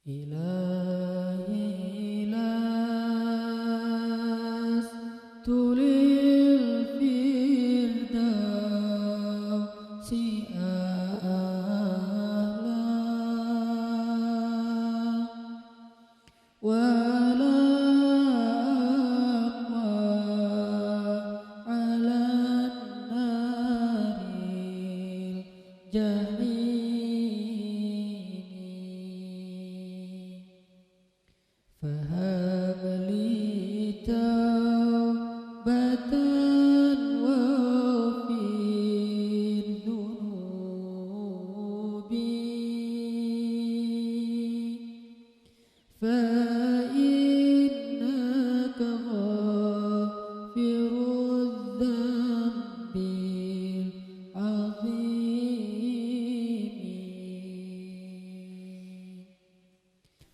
إلهي لست للفردوس أعلى ولا أقوى على النار الجحيم فهب لي توبة واغفر ذنوبي فإنك غافر الذنب العظيم.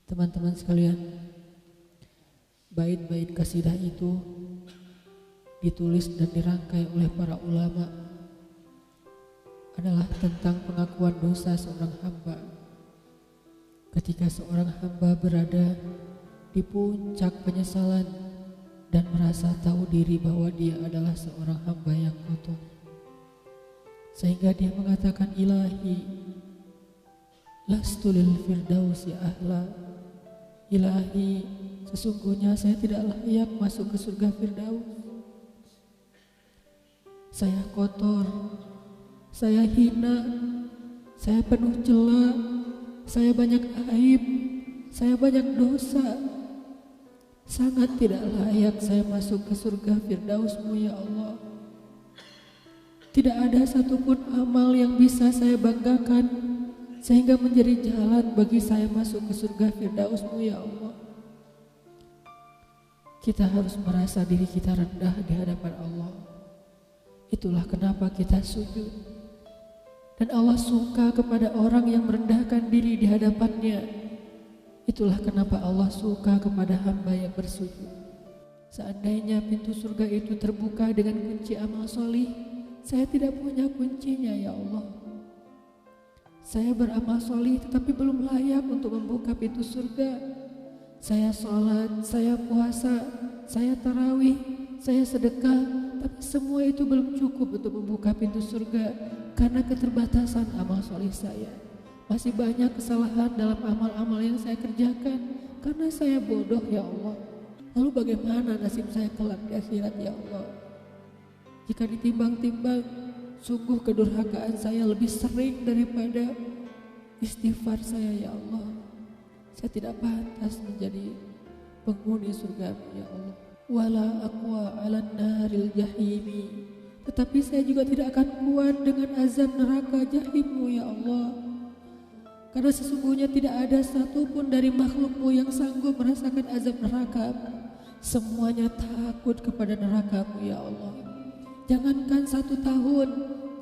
Teman-teman sekalian, bait-bait kasidah itu ditulis dan dirangkai oleh para ulama adalah tentang pengakuan dosa seorang hamba. Ketika seorang hamba berada di puncak penyesalan dan merasa tahu diri bahwa dia adalah seorang hamba yang kotor, sehingga dia mengatakan, Ilahi lastu lil firdausi ahla. Ilahi, sesungguhnya saya tidak layak masuk ke surga Firdaus. Saya kotor, saya hina, saya penuh cela, saya banyak aib, saya banyak dosa. Sangat tidak layak saya masuk ke surga Firdaus-Mu ya Allah. Tidak ada satupun amal yang bisa saya banggakan sehingga menjadi jalan bagi saya masuk ke surga Firdaus-Mu ya Allah. Kita harus merasa diri kita rendah di hadapan Allah. Itulah kenapa kita sujud. Dan Allah suka kepada orang yang merendahkan diri di hadapannya. Itulah kenapa Allah suka kepada hamba yang bersujud. Seandainya pintu surga itu terbuka dengan kunci amal solih, saya tidak punya kuncinya ya Allah. Saya beramal solih tetapi belum layak untuk membuka pintu surga. Saya sholat, saya puasa, saya tarawih, saya sedekah, tapi semua itu belum cukup untuk membuka pintu surga karena keterbatasan amal solih saya. Masih banyak kesalahan dalam amal-amal yang saya kerjakan karena saya bodoh ya Allah. Lalu bagaimana nasib saya kelak di akhirat ya Allah? Jika ditimbang-timbang, sungguh kedurhakaan saya lebih sering daripada istighfar saya ya Allah. Saya tidak pantas menjadi penghuni surga ya Allah. Wala aqwa 'alan naril jahimi. Tetapi saya juga tidak akan kuat dengan azab neraka jahim-Mu ya Allah. Karena sesungguhnya tidak ada satupun dari makhluk-Mu yang sanggup merasakan azab neraka. Semuanya takut kepada neraka-Mu ya Allah. Jangankan 1 tahun,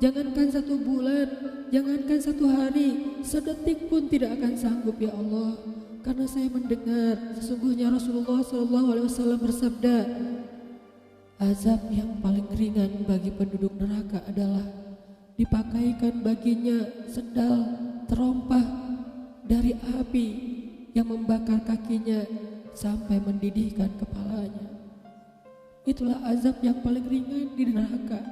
jangankan 1 bulan, jangankan 1 hari, sedetik pun tidak akan sanggup ya Allah. Karena saya mendengar sesungguhnya Rasulullah SAW bersabda, azab yang paling ringan bagi penduduk neraka adalah dipakaikan baginya sendal terompah dari api yang membakar kakinya sampai mendidihkan kepalanya. Itulah azab yang paling ringan di neraka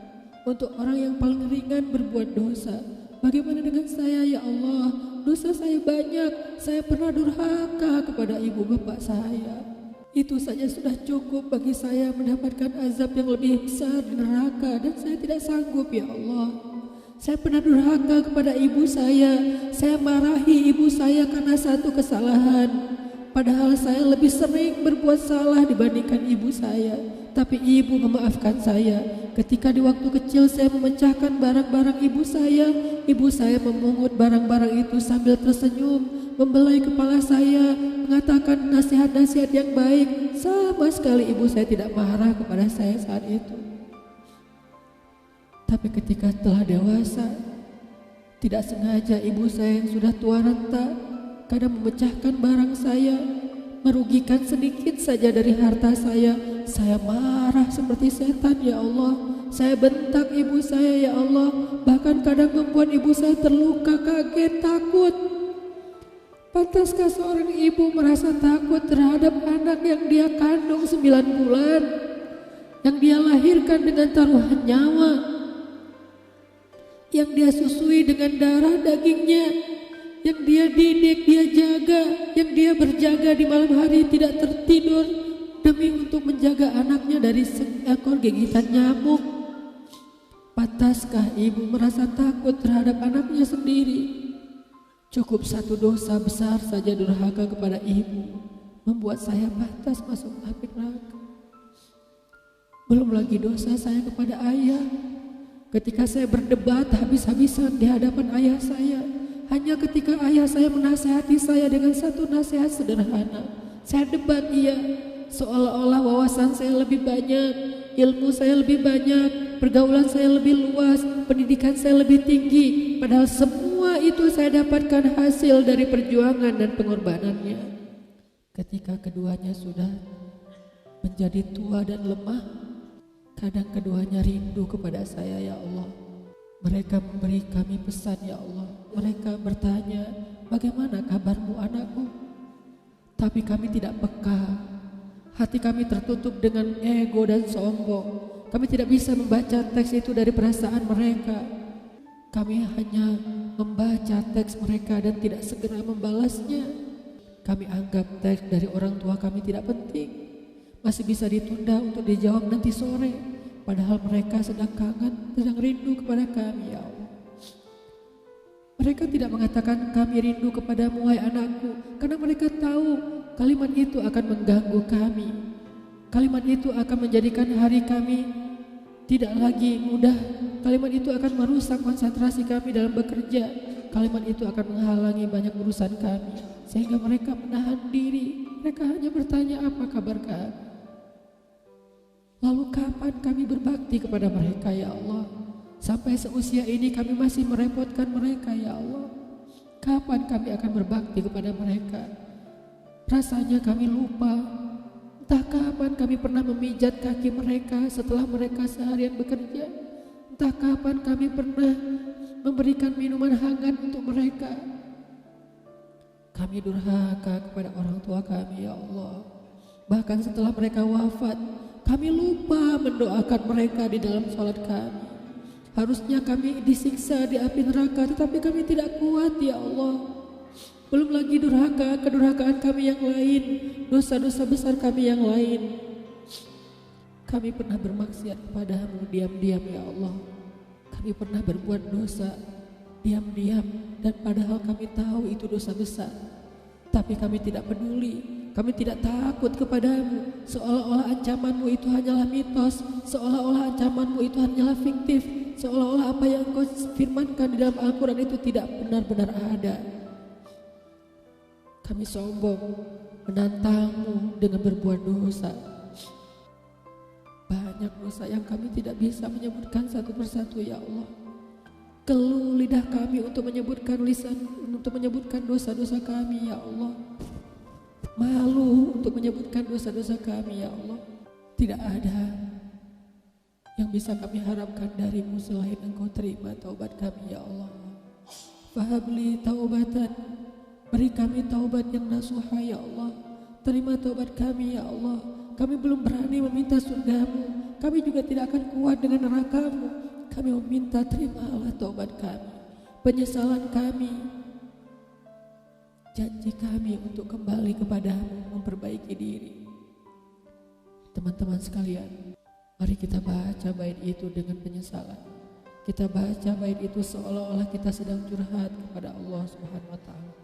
untuk orang yang paling ringan berbuat dosa. Bagaimana dengan saya ya Allah? Dosa saya banyak, saya pernah durhaka kepada ibu bapak saya. Itu saja sudah cukup bagi saya mendapatkan azab yang lebih besar di neraka, dan saya tidak sanggup ya Allah. Saya pernah durhaka kepada ibu saya marahi ibu saya karena satu kesalahan. Padahal saya lebih sering berbuat salah dibandingkan ibu saya. Tapi ibu memaafkan saya. Ketika di waktu kecil saya memecahkan barang-barang ibu saya memungut barang-barang itu sambil tersenyum, membelai kepala saya, mengatakan nasihat-nasihat yang baik. Sama sekali ibu saya tidak marah kepada saya saat itu. Tapi ketika telah dewasa, tidak sengaja ibu saya yang sudah tua renta kadang memecahkan barang saya, merugikan sedikit saja dari harta saya marah seperti setan ya Allah. Saya bentak ibu saya ya Allah, bahkan kadang membuat ibu saya terluka, kaget, takut. Pantaskah seorang ibu merasa takut terhadap anak yang dia kandung 9 bulan, yang dia lahirkan dengan taruhan nyawa, yang dia susui dengan darah dagingnya, yang dia didik, dia jaga, yang dia berjaga di malam hari tidak tertidur demi untuk menjaga anaknya dari seekor gigitan nyamuk? Pantaskah ibu merasa takut terhadap anaknya sendiri? Cukup satu dosa besar saja durhaka kepada ibu membuat saya pantas masuk api neraka. Belum lagi dosa saya kepada ayah. Ketika saya berdebat habis-habisan di hadapan ayah saya, hanya ketika ayah saya menasihati saya dengan satu nasihat sederhana, saya debat ia, seolah-olah wawasan saya lebih banyak, ilmu saya lebih banyak, pergaulan saya lebih luas, pendidikan saya lebih tinggi. Padahal semua itu saya dapatkan hasil dari perjuangan dan pengorbanannya. Ketika keduanya sudah menjadi tua dan lemah, kadang keduanya rindu kepada saya, ya Allah. Mereka memberi kami pesan, ya Allah. Mereka bertanya, bagaimana kabarmu anakku? Tapi kami tidak peka. Hati kami tertutup dengan ego dan sombong. Kami tidak bisa membaca teks itu dari perasaan mereka. Kami hanya membaca teks mereka dan tidak segera membalasnya. Kami anggap teks dari orang tua kami tidak penting, masih bisa ditunda untuk dijawab nanti sore. Padahal mereka sedang kangen, sedang rindu kepada kami, ya Allah. Mereka tidak mengatakan kami rindu kepadamu wahai anakku, karena mereka tahu kalimat itu akan mengganggu kami. Kalimat itu akan menjadikan hari kami tidak lagi mudah. Kalimat itu akan merusak konsentrasi kami dalam bekerja. Kalimat itu akan menghalangi banyak urusan kami, sehingga mereka menahan diri. Mereka hanya bertanya apa kabar kami. Lalu kapan kami berbakti kepada mereka, ya Allah? Sampai seusia ini kami masih merepotkan mereka, ya Allah. Kapan kami akan berbakti kepada mereka? Rasanya kami lupa. Entah kapan kami pernah memijat kaki mereka setelah mereka seharian bekerja. Entah kapan kami pernah memberikan minuman hangat untuk mereka. Kami durhaka kepada orang tua kami, ya Allah. Bahkan setelah mereka wafat, kami lupa mendoakan mereka di dalam sholat kami. Harusnya kami disiksa di api neraka, tetapi kami tidak kuat, ya Allah. Belum lagi durhaka, kedurhakaan kami yang lain, dosa-dosa besar kami yang lain. Kami pernah bermaksiat kepadamu diam-diam, ya Allah. Kami pernah berbuat dosa diam-diam, dan padahal kami tahu itu dosa besar. Tapi kami tidak peduli, kami tidak takut kepadamu. Seolah-olah ancamanmu itu hanyalah mitos, seolah-olah ancamanmu itu hanyalah fiktif, seolah-olah apa yang kau firmankan di dalam Al-Quran itu tidak benar-benar ada. Kami sombong menantangmu dengan berbuat dosa. Banyak dosa yang kami tidak bisa menyebutkan satu persatu, ya Allah. Keluh lidah kami untuk menyebutkan dosa-dosa kami, ya Allah. Malu untuk menyebutkan dosa-dosa kami, ya Allah. Tidak ada yang bisa kami harapkan darimu selain Engkau terima taubat kami, ya Allah. Fahabli taubatan, beri kami taubat yang nasuha, ya Allah. Terima taubat kami, ya Allah. Kami belum berani meminta surgamu, kami juga tidak akan kuat dengan nerakamu. Kami meminta terimalah taubat kami, penyesalan kami, janji kami untuk kembali kepadamu, memperbaiki diri. Teman-teman sekalian, mari kita baca bait itu dengan penyesalan. Kita baca bait itu seolah-olah kita sedang curhat kepada Allah Subhanahu wa taala.